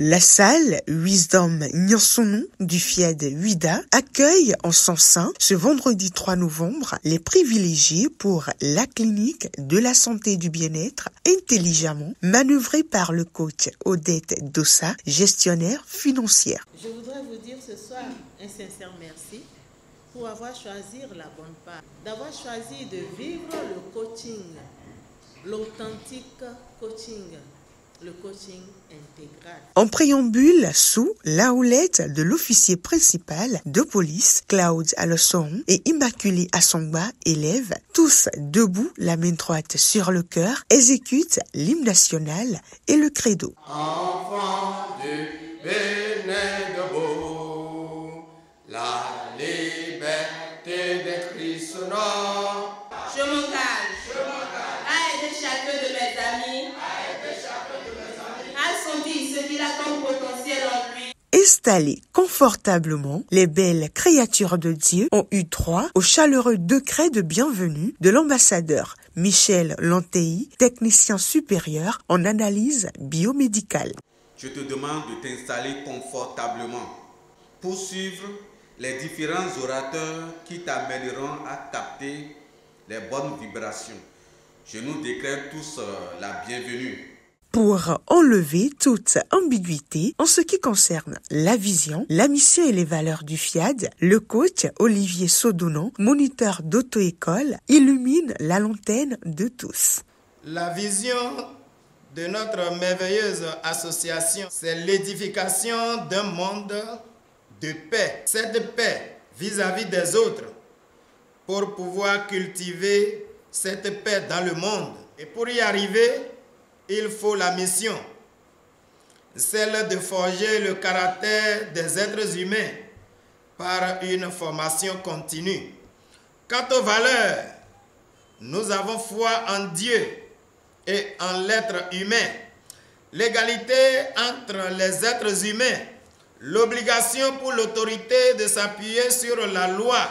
La salle Wisdom Nyansonou du FIAD Huida accueille en son sein ce vendredi 3 novembre les privilégiés pour la clinique de la santé et du bien-être intelligemment manœuvrée par le coach Odette Dossa, gestionnaire financière. Je voudrais vous dire ce soir un sincère merci pour avoir choisi la bonne part, d'avoir choisi de vivre le coaching, l'authentique coaching. Le coaching intégral. En préambule, sous la houlette de l'officier principal de police, Claude Alosson et Immaculée Assongba, élèves, tous debout, la main droite sur le cœur, exécutent l'hymne national et le credo. Enfant du Bénin debout, la liberté des Christ sonore. Je m'engage à aider chacun de mes amis. Ce qu'il a comme potentiel en lui. Installés confortablement, les belles créatures de Dieu ont eu droit au chaleureux décret de bienvenue de l'ambassadeur Michel Lantéi, technicien supérieur en analyse biomédicale. Je te demande de t'installer confortablement pour suivre les différents orateurs qui t'amèneront à capter les bonnes vibrations. Je nous déclare tous la bienvenue. Pour enlever toute ambiguïté en ce qui concerne la vision, la mission et les valeurs du FIAD, le coach Olivier Sodounon, moniteur d'auto-école, illumine la lanterne de tous. La vision de notre merveilleuse association, c'est l'édification d'un monde de paix. Cette paix vis-à-vis des autres pour pouvoir cultiver cette paix dans le monde. Et pour y arriver, il faut la mission, celle de forger le caractère des êtres humains par une formation continue. Quant aux valeurs, nous avons foi en Dieu et en l'être humain, l'égalité entre les êtres humains, l'obligation pour l'autorité de s'appuyer sur la loi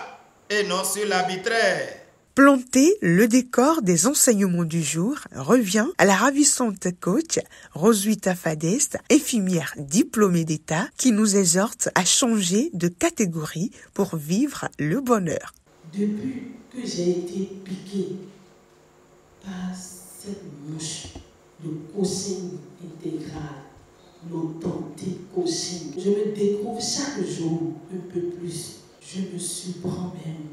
et non sur l'arbitraire. Planter le décor des enseignements du jour revient à la ravissante coach Roswitha Fadest, infirmière diplômée d'État, qui nous exhorte à changer de catégorie pour vivre le bonheur. Depuis que j'ai été piquée par cette mouche, le coaching intégral, l'authentique coaching, je me découvre chaque jour un peu plus. Je me surprends même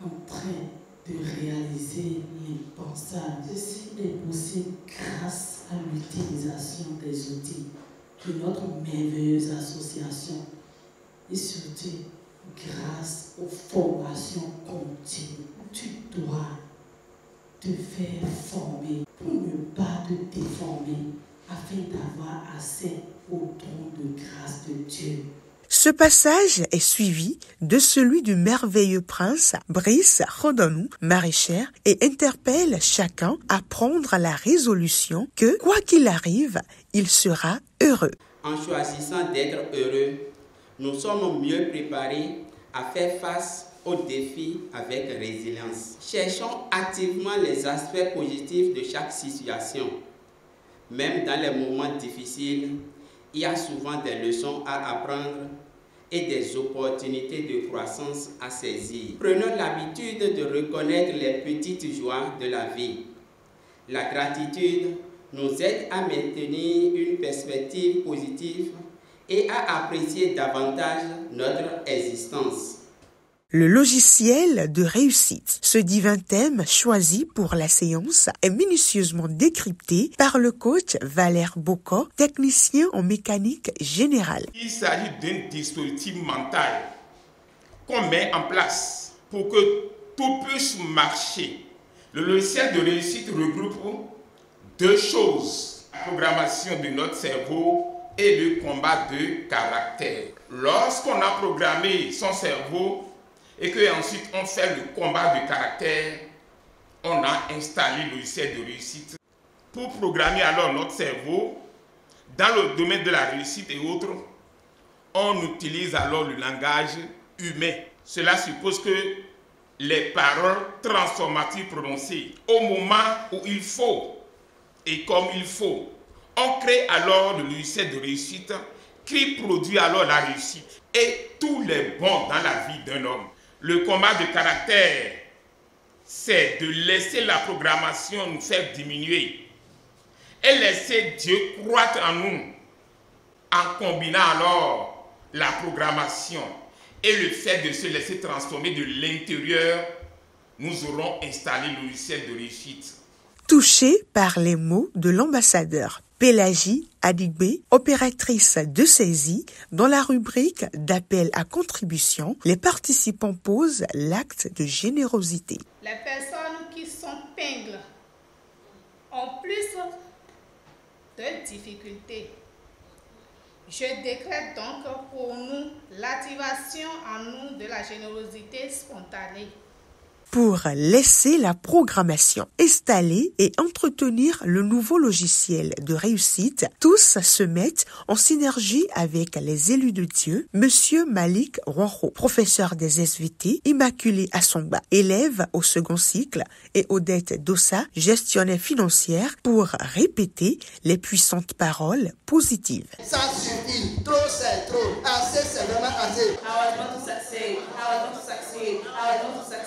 en train de réaliser l'impensable. Ceci est possible grâce à l'utilisation des outils de notre merveilleuse association et surtout grâce aux formations continues. Tu dois te faire former pour ne pas te déformer afin d'avoir accès au don de grâce de Dieu. Ce passage est suivi de celui du merveilleux prince Brice Rodonou, maraîchère, et interpelle chacun à prendre la résolution que, quoi qu'il arrive, il sera heureux. En choisissant d'être heureux, nous sommes mieux préparés à faire face aux défis avec résilience. Cherchons activement les aspects positifs de chaque situation. Même dans les moments difficiles, il y a souvent des leçons à apprendre et des opportunités de croissance à saisir. Prenons l'habitude de reconnaître les petites joies de la vie. La gratitude nous aide à maintenir une perspective positive et à apprécier davantage notre existence. Le logiciel de réussite. Ce divin thème choisi pour la séance est minutieusement décrypté par le coach Valère Bocco, technicien en mécanique générale. Il s'agit d'un dispositif mental qu'on met en place pour que tout puisse marcher. Le logiciel de réussite regroupe deux choses: la programmation de notre cerveau et le combat de caractère. Lorsqu'on a programmé son cerveau et qu'ensuite on fait le combat de caractère, on a installé le logiciel de réussite. Pour programmer alors notre cerveau, dans le domaine de la réussite et autres, on utilise alors le langage humain. Cela suppose que les paroles transformatives prononcées au moment où il faut et comme il faut, On crée alors le logiciel de réussite qui produit alors la réussite et tous les bons dans la vie d'un homme. Le combat de caractère, c'est de laisser la programmation nous faire diminuer et laisser Dieu croître en nous en combinant alors la programmation et le fait de se laisser transformer de l'intérieur. Nous aurons installé le logiciel de réussite. Touchée par les mots de l'ambassadeur Pélagie Adigbe, opératrice de saisie, dans la rubrique d'appel à contribution, les participants posent l'acte de générosité. Les personnes qui sont pingles ont plus de difficultés. Je décrète donc pour nous l'activation en nous de la générosité spontanée. Pour laisser la programmation installer et entretenir le nouveau logiciel de réussite, tous se mettent en synergie avec les élus de Dieu, Monsieur Malik Rouanro, professeur des SVT, Immaculée Assomba, élève au second cycle, et Odette Dossa, gestionnaire financière, pour répéter les puissantes paroles positives. Ça suffit, trop c'est trop, assez c'est vraiment assez.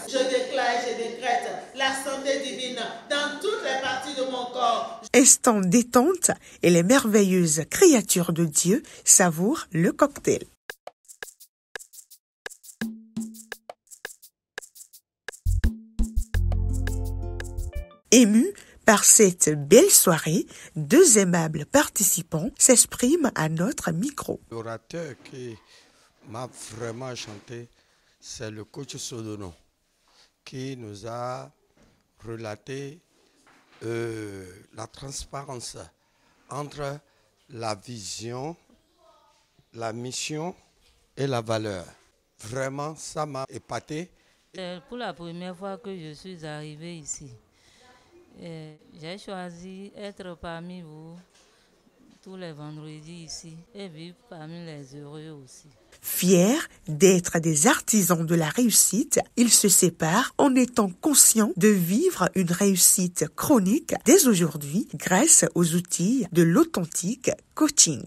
Je déclare, je décrète la santé divine dans toutes les parties de mon corps. Instant détente et les merveilleuses créatures de Dieu savourent le cocktail. Ému par cette belle soirée, deux aimables participants s'expriment à notre micro. L'orateur qui m'a vraiment chanté, c'est le coach Sodono, qui nous a relaté la transparence entre la vision, la mission et la valeur. Vraiment, ça m'a épaté. C'est pour la première fois que je suis arrivée ici. J'ai choisi d'être parmi vous tous les vendredis ici et vivre parmi les heureux aussi. Fiers d'être des artisans de la réussite, ils se séparent en étant conscients de vivre une réussite chronique dès aujourd'hui grâce aux outils de l'authentique coaching.